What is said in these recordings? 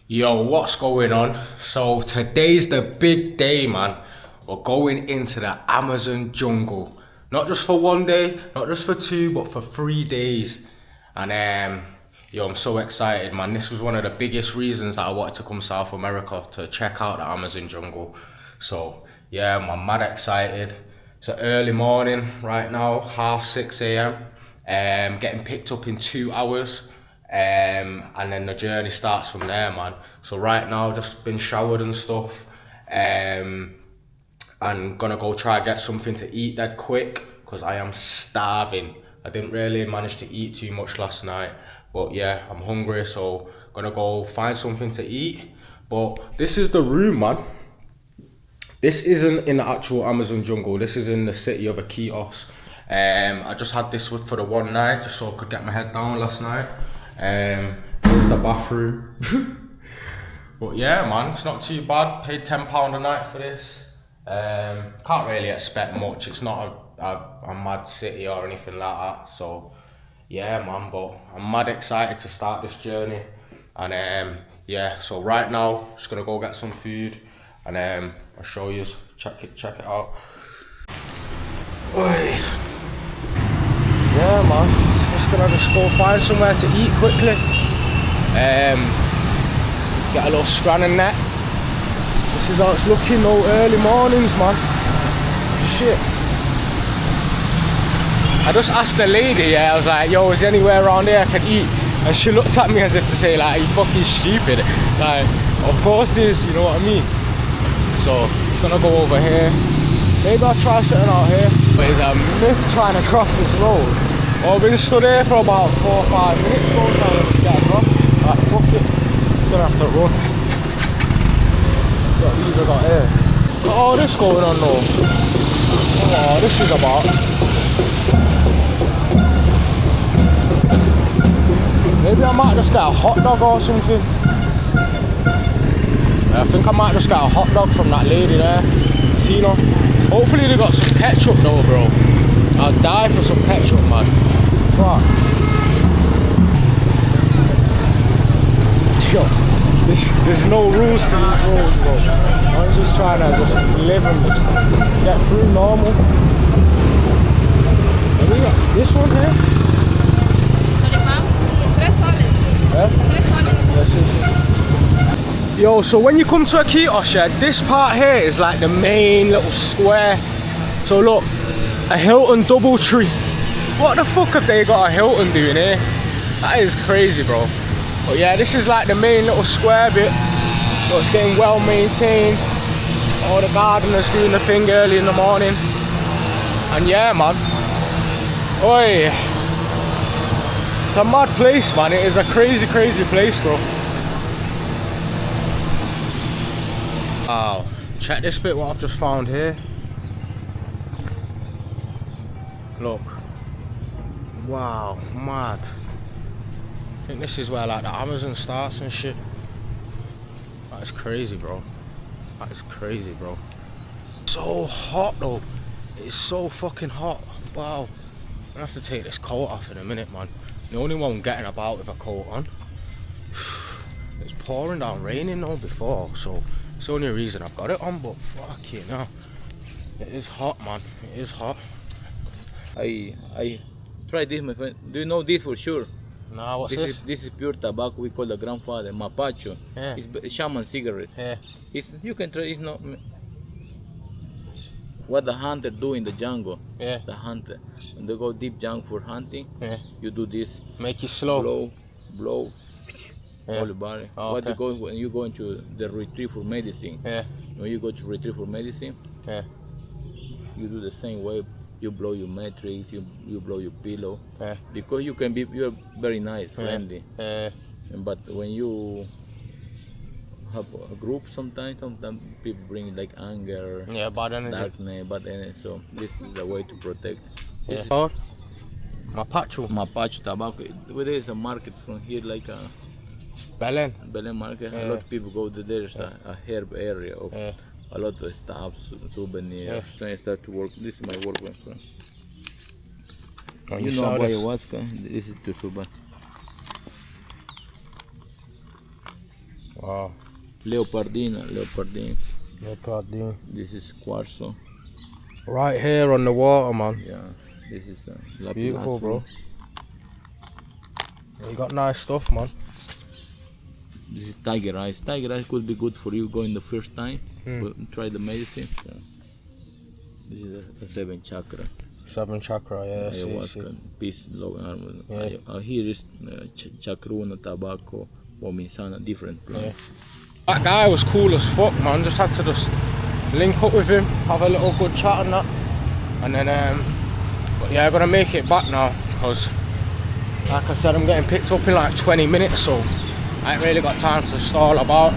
Yo, what's going on? So today's the big day, man. We're going into the Amazon jungle. Not just for one day, not just for two, but for 3 days. And yo, I'm so excited, man. This was one of the biggest reasons that I wanted to come South America, to check out the Amazon jungle. So yeah, I'm mad excited. It's an early morning right now, 6:30 a.m. Getting picked up in 2 hours. And then the journey starts from there, man. So right now, just been showered and stuff. I'm gonna go try get something to eat that quick, because I am starving. I didn't really manage to eat too much last night, but yeah, I'm hungry, so gonna go find something to eat. But this is the room, man. This isn't in the actual Amazon jungle. This is in the city of Iquitos. I just had this for the one night, just so I could get my head down last night. Here's the bathroom. But yeah, man, it's not too bad. Paid £10 a night for this. Can't really expect much. It's not a mad city or anything like that. So yeah, man, but I'm mad excited to start this journey. And yeah, so right now, just gonna go get some food, and I'll show you. Check it out. Oi. Yeah, man. Just go find somewhere to eat quickly. Get a little scran and net. This is how it's looking, though. Early mornings, man. Shit. I just asked the lady, I was like, yo, is there anywhere around here I can eat? And she looked at me as if to say, like, are you fucking stupid? Like, of course it is, you know what I mean? So, it's gonna go over here. Maybe I'll try something out here. But it's a myth trying to cross this road. I've been stood here for about 4 or 5 minutes trying to get across. Like, fuck it. Just gonna have to run. See what these I got here. Got all this going on though. Oh, this is about. Maybe I might just get a hot dog or something. I think I might just get a hot dog from that lady there. See, no? Hopefully they got some ketchup though, bro. I'll die for some ketchup, man. Fuck. Yo, there's no rules to these roads, bro. I'm just trying to just live and just get through normal. Have we got this one here? Yo, so when you come to Iquitos, yeah, this part here is like the main little square. So look, a Hilton Doubletree. What the fuck have they got a Hilton doing here? That is crazy, bro. But yeah, this is like the main little square bit. So it's getting well maintained. All the gardeners doing the thing early in the morning. And yeah, man. Oi. It's a mad place, man. It is a crazy, crazy place, bro. Wow. Check this bit, what I've just found here. Look. Wow, mad. I think this is where like the Amazon starts and shit. That is crazy, bro. That is crazy, bro. So hot though. It's so fucking hot. Wow. I'm gonna have to take this coat off in a minute, man. The only one getting about with a coat on. It's pouring down raining though before, so it's the only reason I've got it on, but fuck you know. It is hot, man. It is hot. I try this, my friend. Do you know this for sure? Nah, what's this? This is pure tobacco. We call the grandfather mapacho. Yeah. It's shaman cigarette. Yeah. You can try. It's not what the hunter do in the jungle. Yeah. The hunter when they go deep jungle for hunting. Yeah. You do this. Make you slow. Blow. Yeah. All the body. Oh, what okay. you go when you go into the retreat for medicine. Yeah. When you go to retreat for medicine. Yeah. You do the same way. You blow your matrix, you blow your pillow, yeah. Because you're very nice, friendly. Yeah. But when you have a group, sometimes people bring like anger, Yeah, bad energy. darkness, bad energy. So this is the way to protect. Yeah. Mapacho. Mapacho tobacco. There is a market from here, like a Belen market. Yeah. A lot of people go there. There's a herb area of. Yeah. A lot of stuff, souvenirs. Yeah. So I start to work. This is my work. Oh, you know about ayahuasca? This is to Suban. Wow. Leopardine. Leopardine. This is quartzo. Right here on the water, man. Yeah. This is lapis Beautiful, lazuli. bro. Yeah, you got nice stuff, man. This is tiger eyes. Tiger eyes could be good for you going the first time. But try the medicine. Yeah. This is a 7 chakra. 7 chakra, yeah. Ayahuasca, peace, love, and harmony. Yeah. Here is chakruna, tobacco, pomisana, different plants. Yeah. That guy was cool as fuck, man. Just had to just link up with him, have a little good chat and that. And then, but yeah, I'm gonna make it back now because, like I said, I'm getting picked up in like 20 minutes, so I ain't really got time to stall about.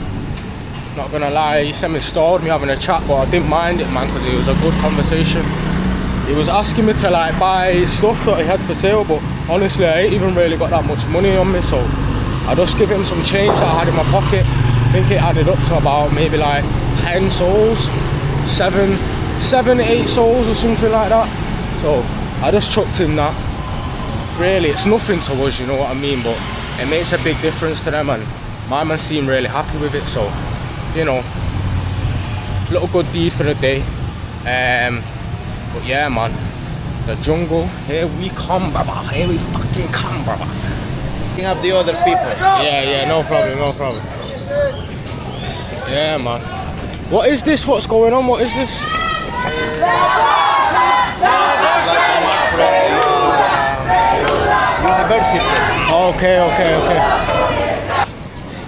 Not gonna lie, he semi-stalled me having a chat, but I didn't mind it, man, because it was a good conversation. He was asking me to like buy stuff that he had for sale, but honestly, I ain't even really got that much money on me, so I just give him some change that I had in my pocket. I think it added up to about maybe like 10 souls, 7, 8 souls or something like that. So I just chucked in that. Really, it's nothing to us, you know what I mean, but it makes a big difference to them, and my man seemed really happy with it, so, you know, little good deed for the day. But yeah, man, the jungle, here we come, brother, here we fucking come, brother. Picking up the other people. Yeah, no problem. Yeah, man. What is this? What's going on? What is this? University. Okay.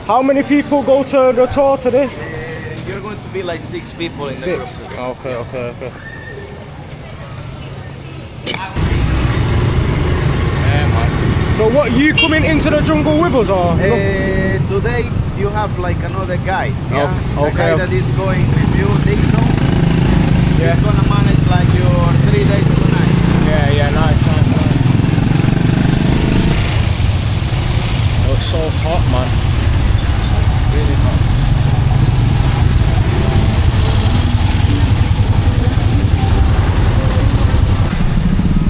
How many people go to the tour today? You're going to be like 6 people in the 6. group. Okay. So what, you coming into the jungle with us or? Today you have like another guide. Yeah? Oh, okay. The guy that is going with you, Dixon. Yeah. He's gonna manage like your 3 days, 2 nights. Yeah, nice. Oh, it's so hot, man. Really hot.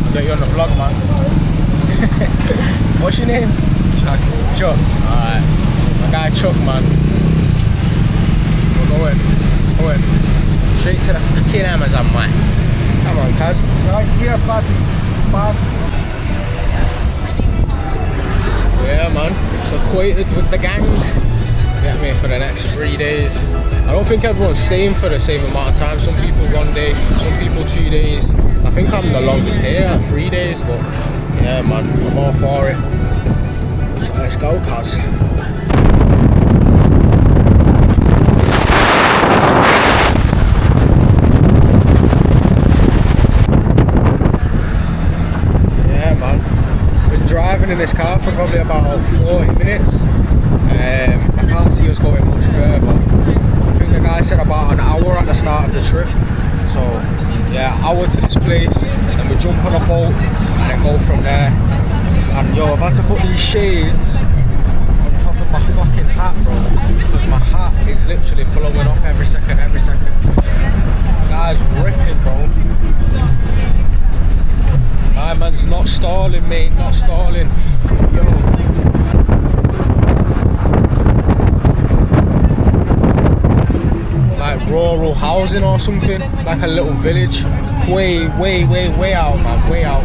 I'll get you on the vlog, man. What's your name? Chuck. Alright. My guy Chuck, man. We're going straight to the freaking Amazon, man. Come on, cuz. Right here, party. Yeah, man. So acquainted with the gang. Get me for the next 3 days. I don't think everyone's staying for the same amount of time. Some people 1 day, some people 2 days. I think I'm the longest here at 3 days, but yeah, man, I'm all for it. So let's go, cuz. Yeah, man. Been driving in this car for probably about 40 minutes. I can't see us going much further. I think the guy said about an hour at the start of the trip. So yeah, hour to this place, then we jump on a boat and then go from there. And yo, I've had to put these shades on top of my fucking hat, bro, because my hat is literally blowing off every second. This guy's ripping, bro. My man's not stalling, mate, not stalling. Yo. Like rural housing or something. It's like a little village. Way out, man. Way out.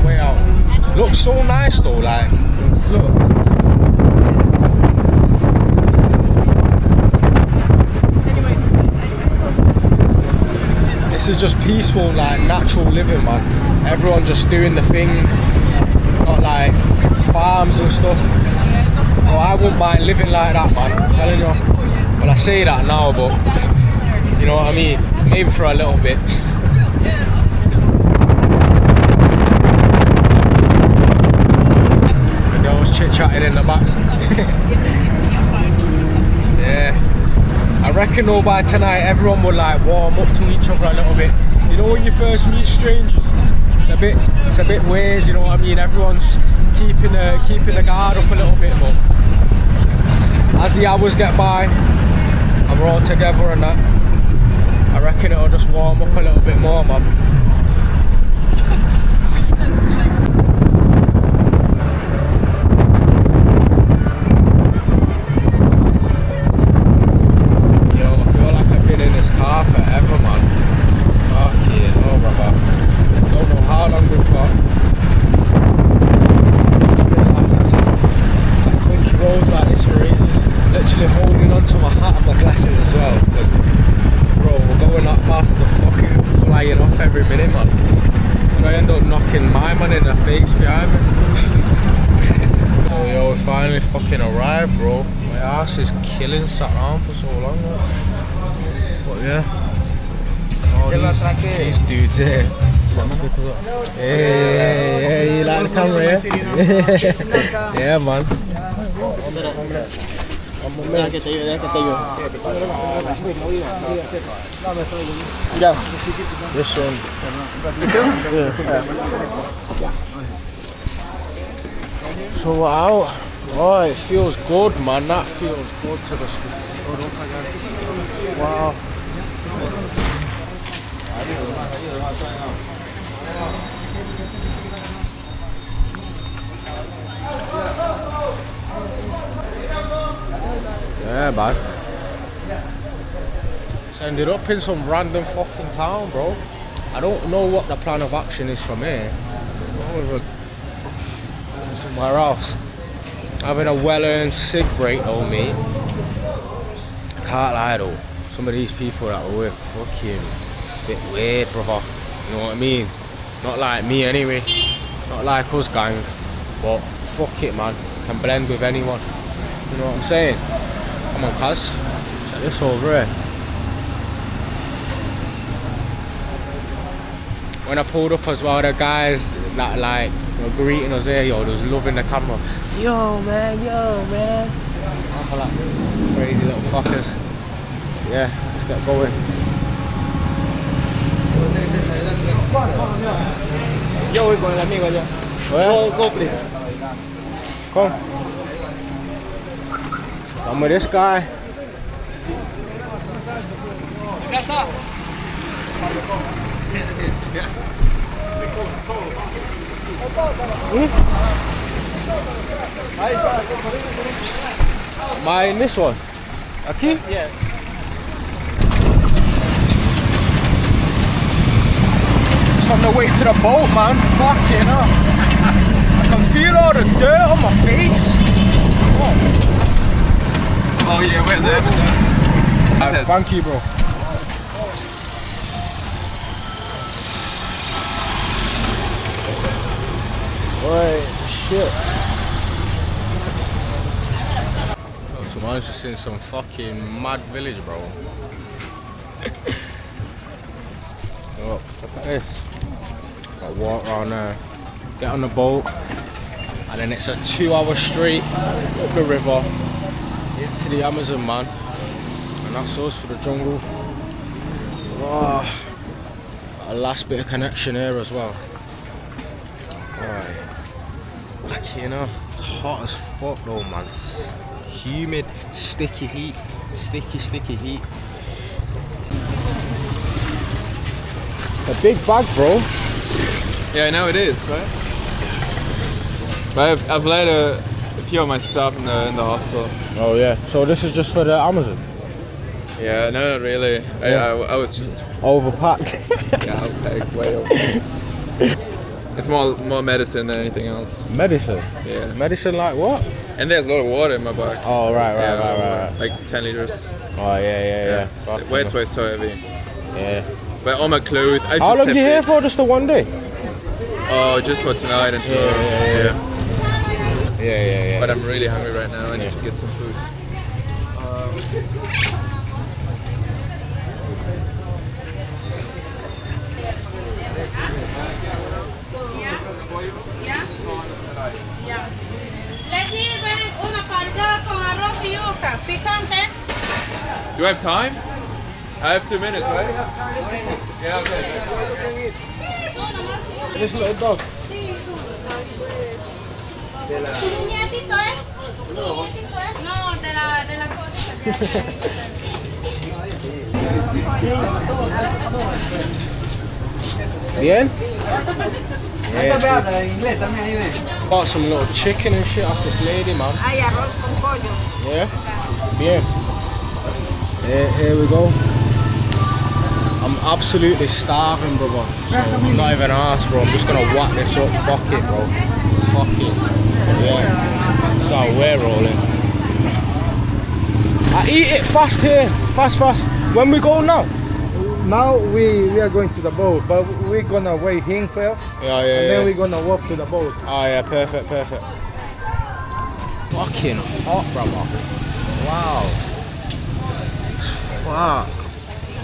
Looks so nice though, like, look. This is just peaceful, like natural living, man. Everyone just doing the thing. Got like farms and stuff. Oh, I wouldn't mind living like that, man. I'm telling you. Well, I say that now, but you know what I mean? Maybe for a little bit. The girls chit-chatting in the back. Yeah. I reckon though by tonight everyone will like warm up to each other a little bit. You know when you first meet strangers, it's a bit weird, you know what I mean? Everyone's keeping the guard up a little bit, but as the hours get by and we're all together and that, I reckon it'll just warm up a little bit more, man. onto my hat and my glasses as well. Bro, we're going that fast, the fucking flying off every minute, man. And I end up knocking my man in the face behind me. Oh, yo, we finally fucking arrived, bro. My ass is killing, sat down for so long, man. But yeah. Oh, these dudes here. Hey, you like the camera, yeah? Yeah, man. This one. So we're out. Oh, it feels good, man. That feels good to the wow. Yeah, man. So ended up in some random fucking town, bro. I don't know what the plan of action is from here. Somewhere else. Having a well-earned cig break though, mate. I can't lie though. Some of these people that were with fucking bit weird, brother. You know what I mean? Not like me anyway. Not like us gang. But fuck it, man. Can blend with anyone. You know what I'm saying? Come on, cuz. Check this over here. When I pulled up as well, the guys that like were greeting us here, yo, they was loving the camera. Yo, man. I'm like, crazy little fuckers. Yeah, let's get going. Yo voy con el amigo allá. Go, please. Come. I'm with this guy. Am I in this one? Aquí? Yeah. It's on the way to the boat, man. Fucking hell. I can feel all the dirt on my face. Oh yeah, we're there. Thank you, bro. Right, shit. Oh, so I was just in some fucking mad village, bro. Oh, look at this. Got walk around there, get on the boat, and then it's a 2-hour straight up the river into the Amazon, man. And that's us for the jungle. Oh, a last bit of connection here as well. Alright. Like, you know, it's hot as fuck though, man. It's humid, sticky heat. Sticky heat. A big bag, bro. Yeah, I know it is, right? But I've laid a few of my stuff in the hostel. Oh yeah. So this is just for the Amazon? Yeah, no, not really. I was just Overpacked. yeah, overpacked, way overpacked. It's more medicine than anything else. Medicine? Yeah. Medicine like what? And there's a lot of water in my bag. Oh right. Like 10 liters. Oh yeah. That's why it's so heavy. Yeah. But all my clothes, I just How long are kept you here this. for? Just the one day? Oh, just for tonight and tomorrow. Yeah. But I'm really hungry right now. I need to get some food. Le sirven una parrilla con arroz y yuca, picante. Do I have time? I have 2 minutes, right? Yeah, okay. This little dog. ¿Un nietito es? No, de la cosa. Bien? Habla inglés también ahí ven. Bought some little chicken and shit off this lady, man. Hay arroz con pollo. Yeah? Bien. Here we go. I'm absolutely starving, brother. So I'm not even asked, bro. I'm just gonna whack this up. Fuck it, bro. Fuck it. Yeah. That's how we're rolling. I eat it fast here, fast. When we go now? Now we are going to the boat, but we're gonna wait him first. Yeah. And then we're gonna walk to the boat. Oh yeah, perfect. Fucking hot, brother. Wow. Fuck.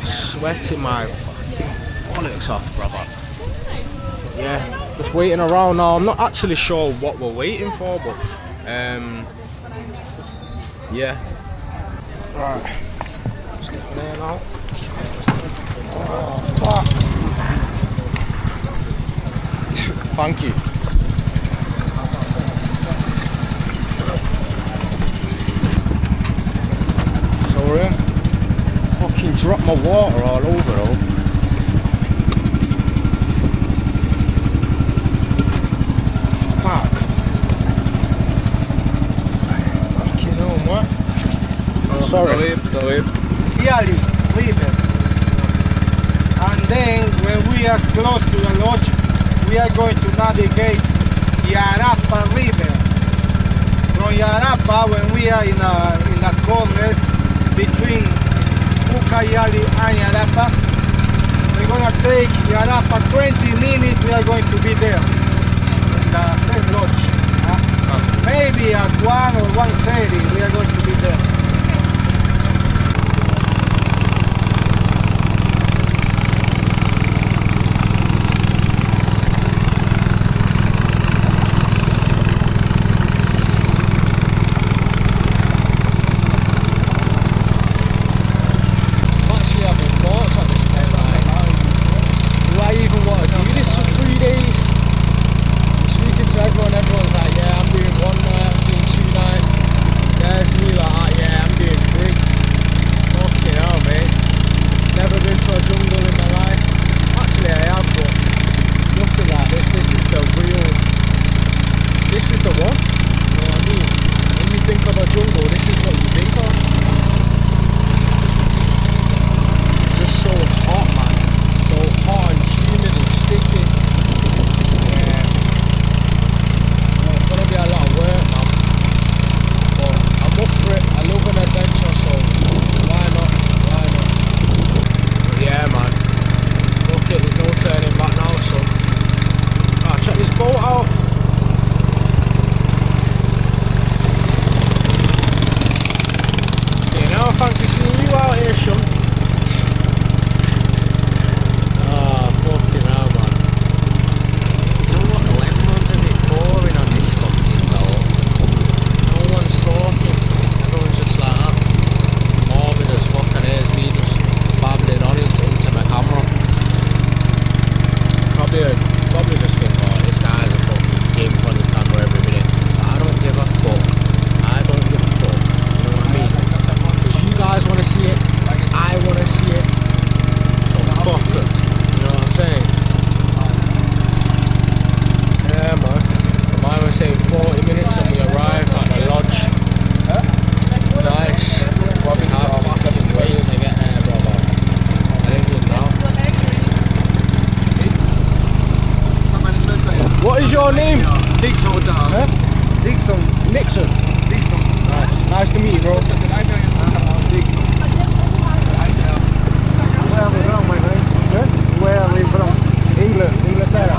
Sweating my fucking bollocks off, brother. Yeah, just waiting around now. I'm not actually sure what we're waiting for, but yeah. Right. Just get there now. Oh, fuck. Thank you. Sorry. Fucking dropped my water all over though. Fuck. Fucking hell, what? Oh, Sorry. Sorry. Here is river. And then when we are close to the lodge, we are going to navigate Yarapa River. From Yarapa, when we are in a corner between Ucayali and Yarapa, we're gonna take Yarapa 20 minutes. We are going to be there in the same lodge. Maybe at 1 or 1:30 we are going to be there. Everyone's like, yeah, I'm doing 1 night, I'm doing 2 nights. There's me like, yeah, I'm doing 3. Fucking hell, mate. Never been to a jungle in my life. Actually, I have, but nothing like this. This is the real. This is the one. You know what I mean? When you think of a jungle, this is what you think of. It's just so hot, man. So hot and humid and sticky. It's gonna be a lot of work, man. But I'm up for it. I love an adventure, so why not? Yeah, man. Fuck it, there's no turning back now, so. Check this boat out. Okay, now I fancy seeing you out here, Sean. Fucking hell, man. You know what, though? Everyone's a bit boring on this fucking boat. No one's talking. Everyone's just like that. Morbid as fuck, and here's me just babbling on into my camera. Probably just think, oh, this guy's a fucking gimp on his camera every minute. But I don't give a fuck. I don't give a fuck. You know what I mean? Because you guys want to see it. I want to see it. So fuck it. You know what I'm saying? Yeah, man. Mine was saying 40 minutes and we arrived at the lodge. Nice. I'm fucking waiting to get there, brother. I think it's now. What is your name? Dixon. Huh? Dixon. Nixon. Nice to meet you, bro. Where are we from, my friend? Where are we from? England, Inglaterra.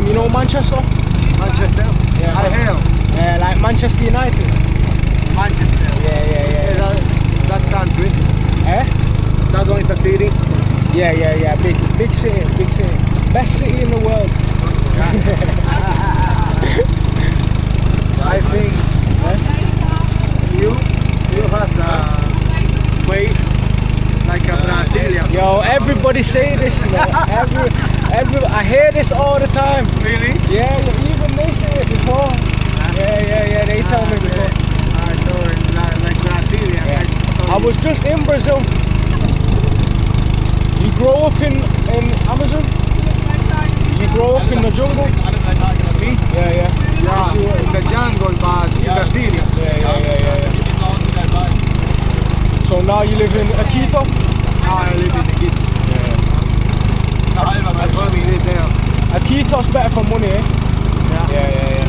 You know Manchester? Manchester? Yeah. I have. Like Manchester United. Manchester. Yeah. That country. Eh? That one is a city. Yeah. Big city. Best city in the world. I think you have a face like a Brazilian. Yo, everybody say this, you know. I hear this all the time. Really? Yeah, even they say it before. Yeah, they tell me before. I know it like Brazilian. Yeah. I was just in Brazil. You grow up in Amazon? You grow up in the jungle? Me? Yeah. Yeah, in the jungle, but in Brazilian. Yeah. So now you live in Iquitos? I live in Iquitos. My family live there. Iquitos better for money, eh? Yeah.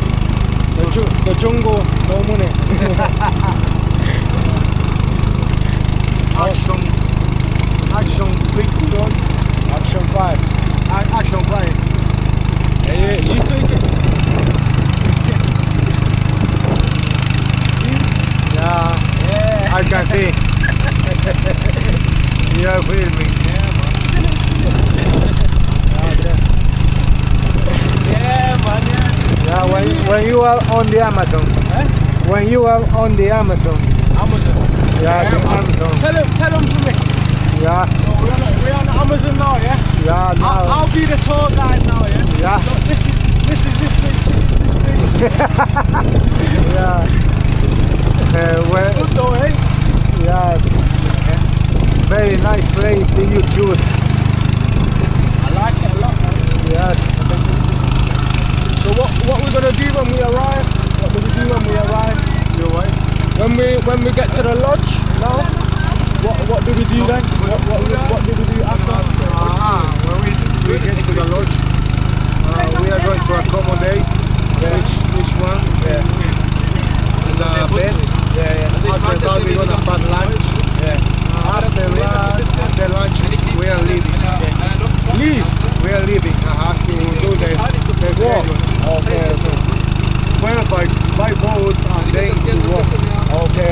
The jungle, no money. see. You are filming. Yeah, man. Yeah, when you are on the Amazon. When you are on the Amazon. Amazon. Yeah, the Amazon. Tell them for me. Yeah, So we're on Amazon now, yeah? yeah, now. I'll be the tour guide now, yeah? Yeah. Look, this is this fish, Yeah. It's good though, eh? Yeah. Very nice place that you choose. I like it a lot, man. Yes. So what we're gonna do when we arrive? What do we do when we arrive? When we get to the lodge now? What do we do then? What do we do after? When we get to the lodge, we are going to accommodate each one in the bed. After that we're going to have lunch. After lunch we are leaving. Leave. We are leaving. I have to do the walk. Okay. Well, by boat and then to walk. Okay.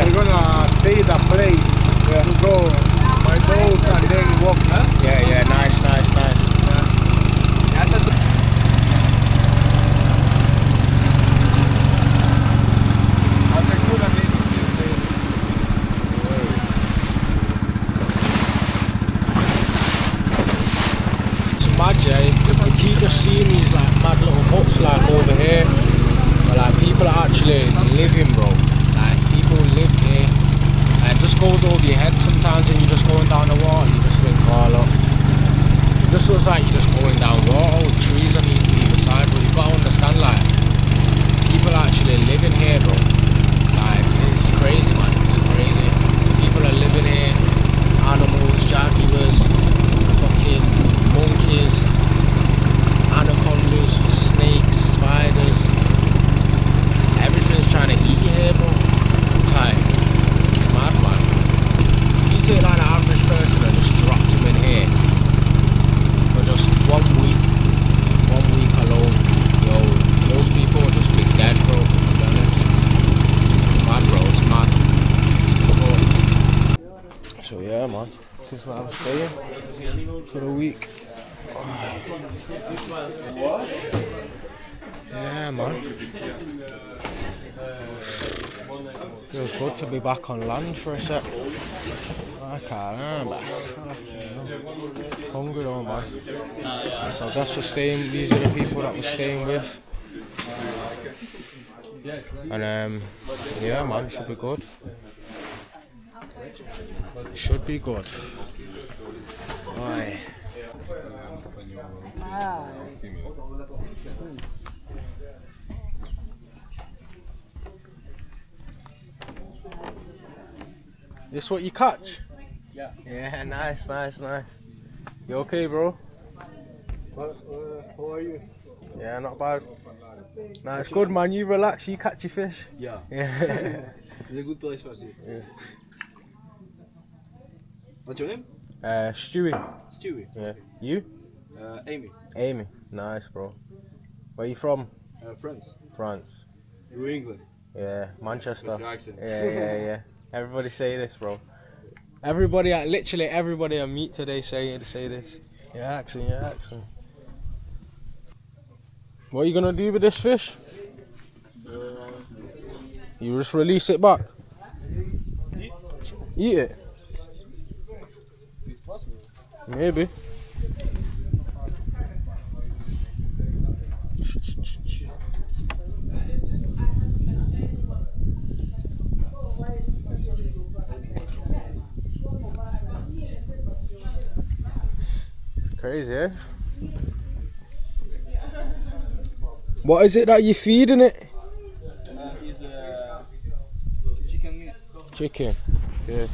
We're gonna stay the place to go by boat and then walk. Yeah, nice. It's mad, yeah. You keep just seeing these like mad little huts like over here. But like people are actually living, bro. Like people live here. And it just goes over your head sometimes when you're just going down the water. You just think, oh look. It just looks like you're just going down water with trees on either side. But you've got to understand, like, people are actually living here, bro. Like, it's crazy, man. It's crazy. People are living here. Animals, jaguars, fucking monkeys, anacondas, snakes, spiders. Everything's trying to eat you here, bro. Like, it's mad, man. You take like an average person and just drop them in here for just 1 week alone, yo, those people would just be dead, bro. To be honest. Mad, bro. It's mad. So yeah, man. This is where I'm staying for the week. Yeah, man. Feels good to be back on land for a sec. I can't remember. Hungry though, man. So I guess these are the people that we're staying with. And yeah, man, it should be good. Should be good. Aye. This what you catch? Yeah. Yeah, nice. You okay, bro? How are you? Yeah, not bad. Nah, it's good, man. You relax, you catch your fish. Yeah. Yeah. It's a good place for us. Yeah. What's your name? Stewie. Stewie. Yeah. You? Amy. Amy. Nice, bro. Where you from? France. France. New England. Yeah, Manchester. That's your accent. Yeah. Everybody say this, bro. Literally everybody I meet today say this. Your accent. What are you gonna do with this fish? You just release it back? Eat it? Maybe. Crazy, eh? What is it that you're feeding it? Is chicken meat. Chicken. Yeah.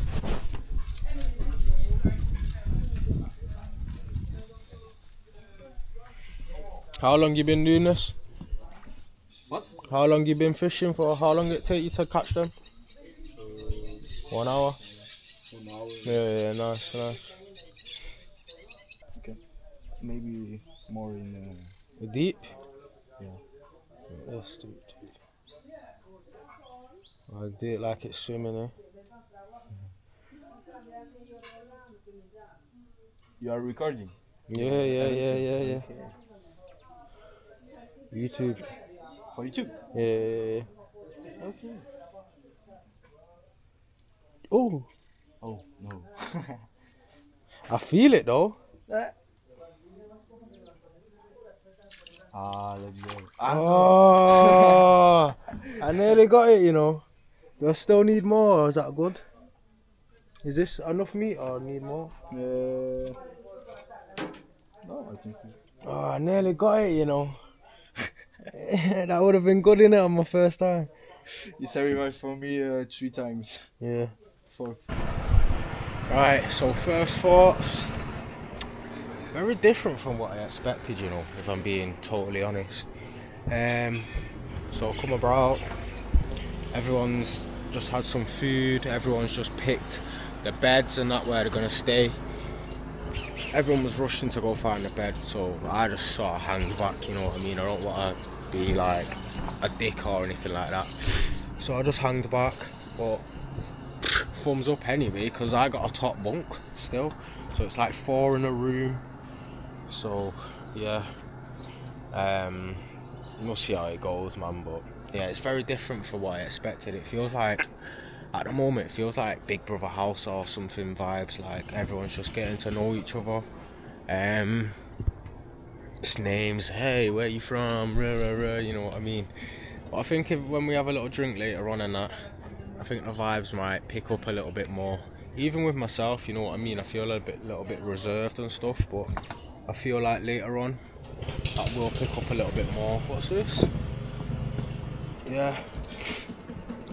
How long you been doing this? What? How long you been fishing for? How long it take you to catch them? 1 hour. 1 hour. Yeah, nice. Okay. Maybe more in. Deep? Yeah. Yes, deep. I do it like it's swimming, eh? You are recording? Yeah. YouTube. For YouTube? Yeah. Okay. Oh, Oh, no. I feel it though. Let's go. Oh, I nearly got it, you know. Do I still need more, or is that good? Is this enough meat, or need more? No, I think. Oh, I nearly got it, you know. That would have been good, innit, on my first time. It's arrived for me 3 times. Yeah. 4. Right, so first thoughts. Very different from what I expected, you know, if I'm being totally honest. So come about, everyone's just had some food, everyone's just picked the beds and that where they're gonna stay. Everyone was rushing to go find a bed, so I just sort of hanged back, you know what I mean? I don't want to be like a dick or anything like that. So I just hanged back, but thumbs up anyway, because I got a top bunk still. So it's like 4 in a room. So yeah, we'll see how it goes, man. But yeah, it's very different from what I expected. It feels like, at the moment, it feels like Big Brother house or something vibes. Like everyone's just getting to know each other. Just names, hey, where you from? Rah, rah, rah, you know what I mean. But I think when we have a little drink later on and that, I think the vibes might pick up a little bit more. Even with myself, you know what I mean. I feel a little bit reserved and stuff, but I feel like later on that will pick up a little bit more. What's this? Yeah.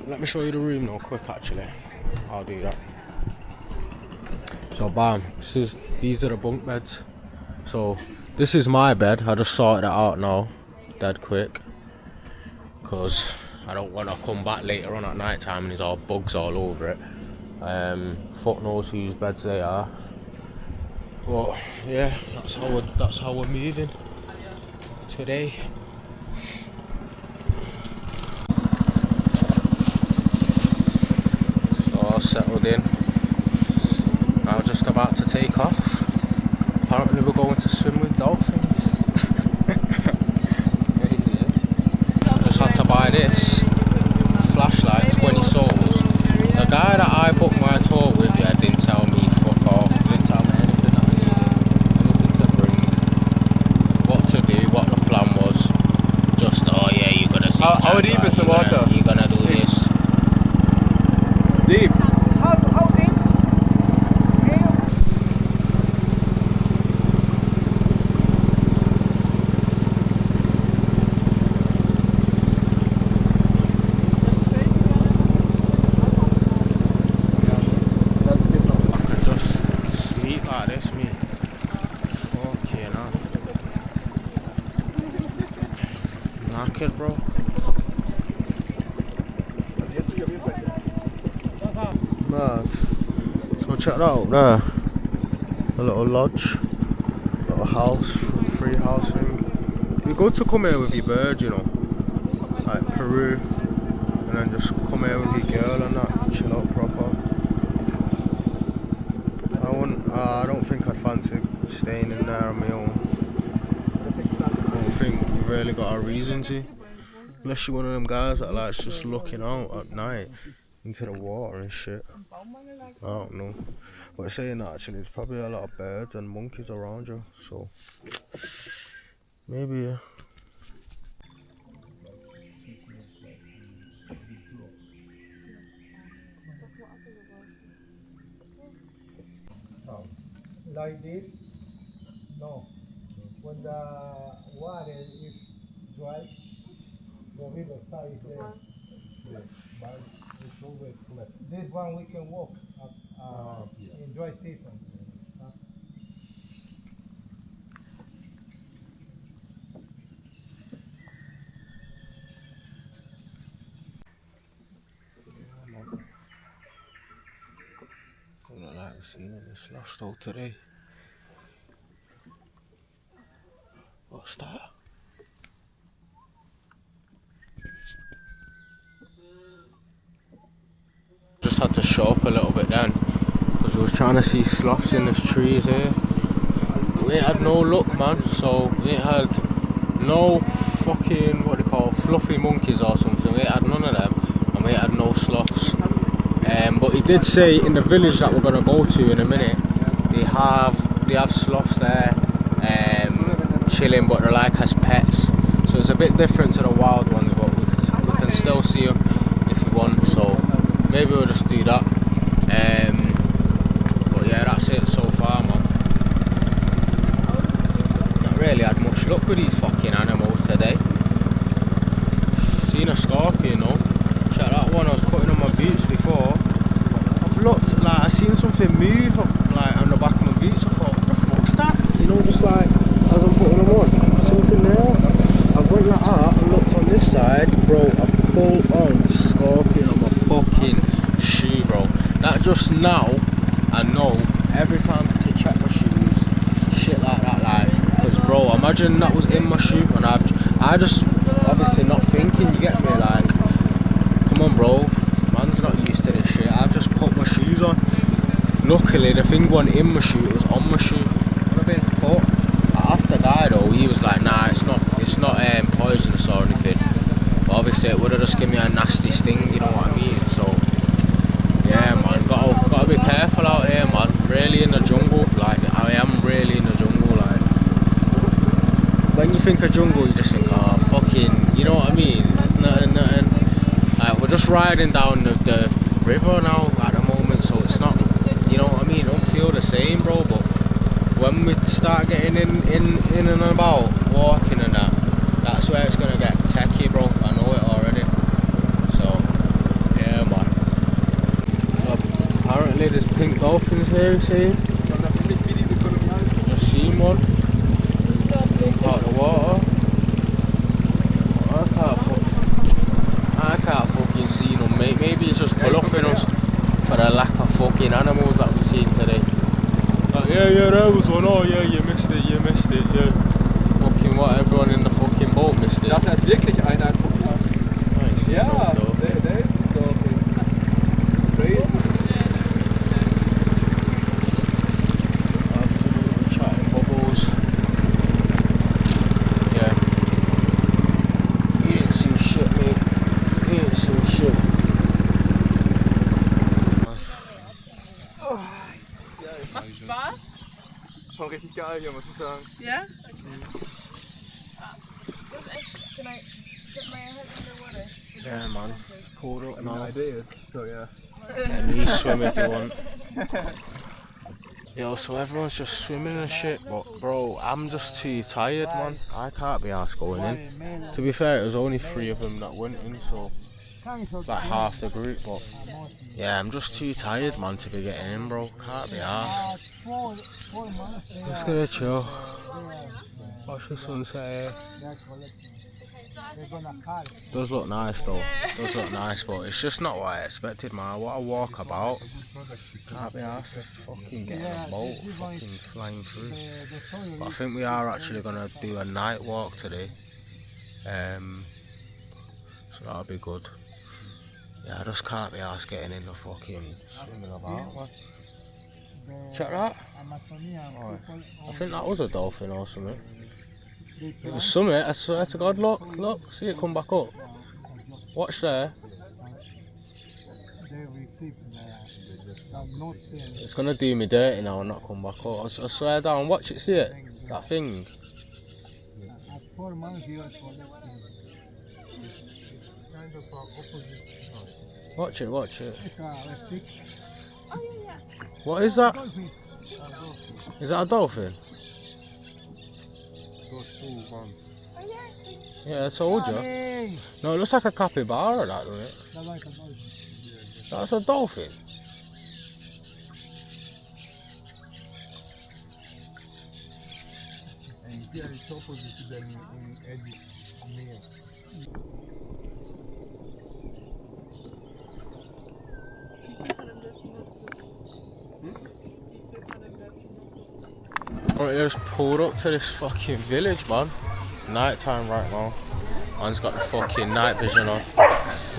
Let me show you the room now, quick actually. I'll do that. So bam, these are the bunk beds. So this is my bed. I just sorted it out now, dead quick, because I don't want to come back later on at night time and there's all bugs all over it. Fuck knows whose beds they are. But yeah, that's how we're moving today. So all settled in. Now just about to take off. Apparently we're going to swim with dolphins. I just had to buy this flashlight, 20 souls. The guy that I booked my tour with, yeah, didn't tell me fuck all. Didn't tell me anything I needed, anything to bring, what to do, what the plan was. Just, oh yeah, you're gonna see. How deep is the water? You're gonna do this. Deep. How deep? I could just sleep like this, me. Fucking hell. Knackered, bro. Nah. So check that out there. A little lodge, little house, free house thing. You're good to come here with your bird, you know, like Peru, and then just come here with your girl and that, chill out proper. I don't think I'd fancy staying in there on my own. I don't think you really got a reason to, unless you're one of them guys that likes just looking out at night into the water and shit. I don't know. But saying that, actually, there's probably a lot of birds and monkeys around you, so maybe yeah. Like this? No. When the water is dry, the river side is there. But it's always flat. This one we can walk up in dry season. Don't like we've seen this lost all today. What's that? Just had to show up a little bit then, because I was trying to see sloths in the trees here. We ain't had no luck, man. So we ain't had no fucking, what they call, fluffy monkeys or something. We ain't had none of them, and we ain't had no sloths. But he did say in the village that we're gonna go to in a minute, they have sloths there, chilling, but they're like as pets. So it's a bit different to the wild ones, but we can still see them if we want. So maybe we'll just do that. But yeah, that's it so far, man. Not really had much luck with these fucking animals today. Seen a scorpion though. Check that one. I was putting on my boots before. I've looked, like I seen something move like on the back of my boots. I thought, what the fuck's that? You know, just like as I'm putting them on, something there. I went like that and looked on this side, bro. A full-on scorpion on my Fucking shoe, bro. That just now, I know every time to check my shoes, shit like that, like, because bro, imagine that was in my shoe and I just obviously not thinking, you get me, like, come on, bro, man's not used to this shit. I've just put my shoes on. Luckily, the thing wasn't in my shoe, it was on my shoe. Would have been fucked. I asked the guy though, he was like, nah, it's not poisonous or anything. But obviously, it would have just given me a nasty sting, you know what I mean? So, yeah, man, gotta be careful out here, man. Really in the jungle, like, I am really in the jungle, like. When you think of jungle, you just think, oh, fucking, you know what I mean? There's nothing. Like, we're just riding down the river now at the moment, so it's not, you know what I mean? It don't feel the same, bro, but when we start getting in and about, walking and that's where it's gonna get techie, bro. I know it already. So, yeah, man. So, apparently there's pink dolphins here, you see? Just seen one. Out of the water. I can't fucking see them, mate. Maybe he's just bluffing us for the lack of fucking animals that we've seen today. Like, yeah, there was one. Oh yeah, you missed it, yeah. Fucking what, everyone in the fucking boat missed it. Das ist wirklich einer. Nice. Ja, der ist doch crazy. Absolutely chatting bubbles. Yeah. You ain't seen shit, mate. You ain't seen shit. Macht Spaß? Schon richtig geil hier, muss ich sagen. Ja? Yeah, man. It's pulled up now. I did. So yeah. And you swim if they want. Yo, so everyone's just swimming and shit, but bro, I'm just too tired, man. I can't be arsed going in. To be fair, it was only 3 of them that went in, so it's like half the group, but yeah, I'm just too tired, man, to be getting in, bro. Can't be arsed. Just gonna chill. Watch the sunset here. Does look nice though. Does look nice, but it's just not what I expected, man. I want to walk about. Can't be arsed just fucking getting a boat, fucking flying through. But I think we are actually gonna do a night walk today. So that'll be good. Yeah, I just can't be arsed getting in the fucking swimming about, man. Check that. Oh, I think that was a dolphin or something. It was something, I swear to God, look, see it come back up. Watch there. It's gonna do me dirty now and not come back up. I swear down, watch it, see it? That thing. Watch it. What is that? Is that a dolphin? Yeah, I told you. No, it looks like a capybara, that, doesn't it? That's a dolphin. Right, just pulled up to this fucking village, man. It's night time right now. Man's got the fucking night vision on.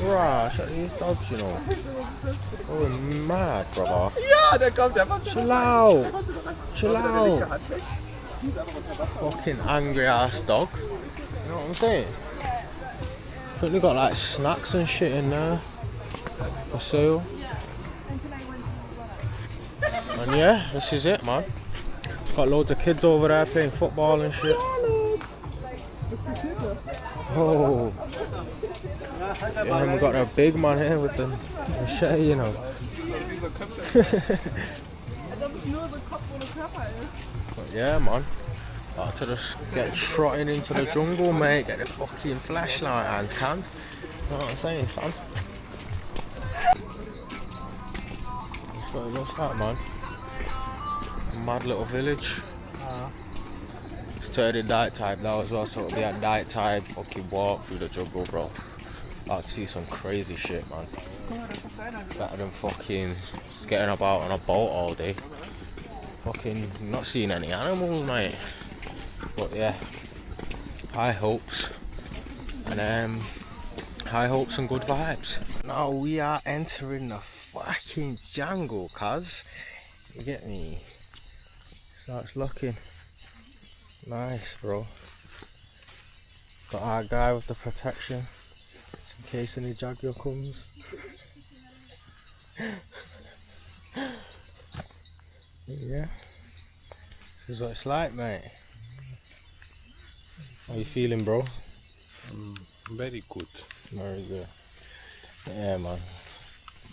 Right, check these dogs, you know. Going mad, brother. Ja, der kommt, der macht Chill out. Chill out. Fucking angry ass dog. You know what I'm saying? I think they got like snacks and shit in there for sale. And yeah, this is it, man. Got loads of kids over there playing football and shit. Oh. Yeah, and we got a big man here with the machete, you know. But yeah, man. About to just get trotting into the jungle, mate. Get the fucking flashlight hands, can. You know what I'm saying, son? That's what it looks like, man. A mad little village. It's turning night time now as well, so it'll be a night time fucking walk through the jungle, bro. I'll see some crazy shit, man. Better than fucking just getting about on a boat all day. Fucking not seeing any animals, mate. But yeah, high hopes and high hopes and good vibes. Now we are entering the fucking jungle, cuz. You get me? Starts looking nice, bro. Got our guy with the protection, just in case any jaguar comes. Yeah, this is what it's like, mate. How you feeling, bro? Very good. Very good. Yeah, man.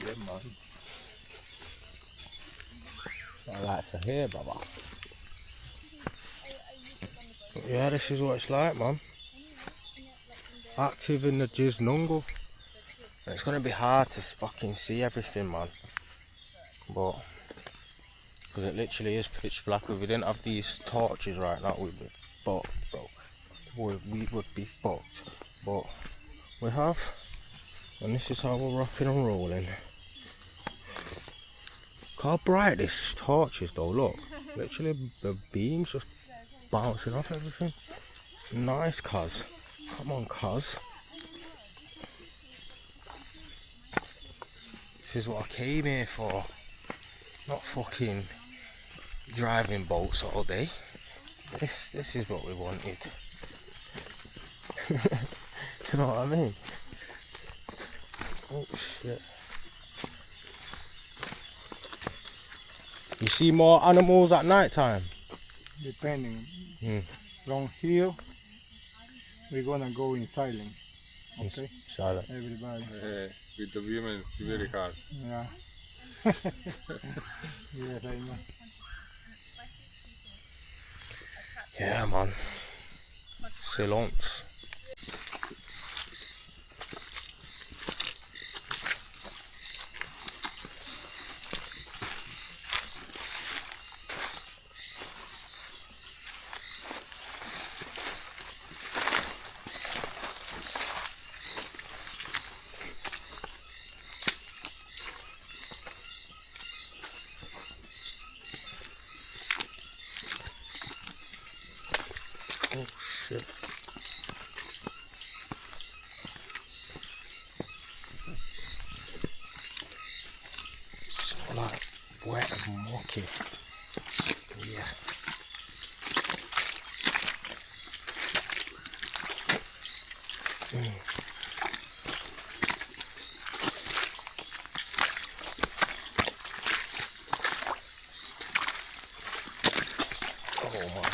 Yeah, man. I like to hear, brother. Yeah, this is what it's like, man. Active in the Jiznungle. And it's gonna be hard to fucking see everything, man. But because it literally is pitch black. If we didn't have these torches right now, we'd be fucked, bro. We would be fucked. But we have, and this is how we're rocking and rolling. Look how bright this torch is, though. Look, literally the beams just bouncing off everything. Nice, cuz. Come on, cuz. This is what I came here for. Not fucking driving boats all day. This is what we wanted. You know what I mean? Oh shit. You see more animals at night time? Depending. From here, we're gonna go in silent. Okay? Silent. Everybody. With the women, it's very hard. Yeah. Yes, I know. Yeah, man. Silence. Oh shit. Smell like wet and mucky. Yeah. Oh my.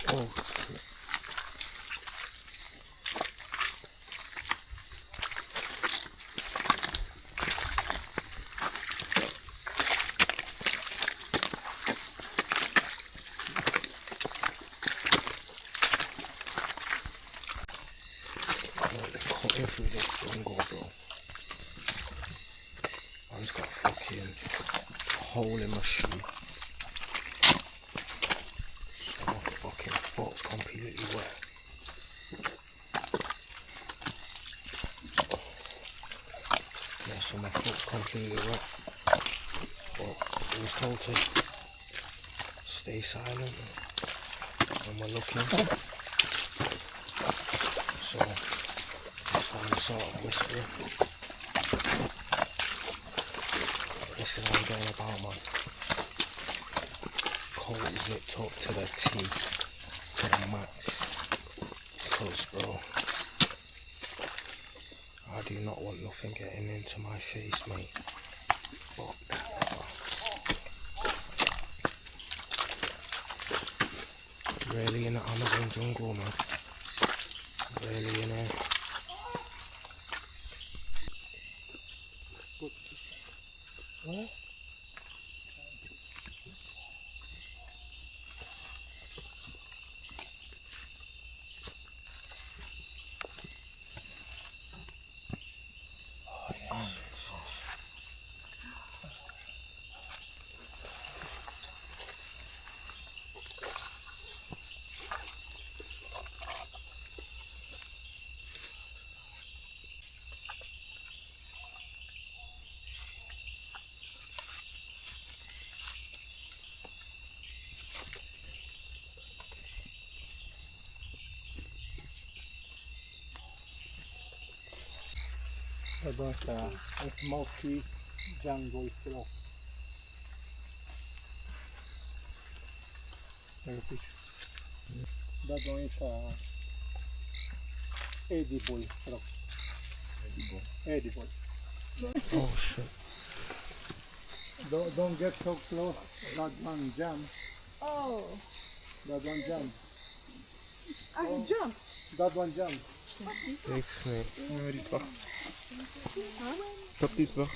Oh shit. Cutting through this jungle, bro. I just got a fucking hole in my shoe. completely wet. Yeah, so my foot's completely wet. But I was told to stay silent when we're looking. So that's why I'm sort of whispering. This is what I'm getting about, man. Coat zipped up to the T, to the max. Because, bro, I do not want nothing getting into my face, mate. Fuck that, bro. Really in the Amazon jungle, man. Really in it. What? About a smoky jungle floor. That one is edible frog. Edible. Oh shit. Don't get so close. That one jump. Oh, That one jump. I can jump. That one jump. Big snake. Die is weg. Stop, die is weg.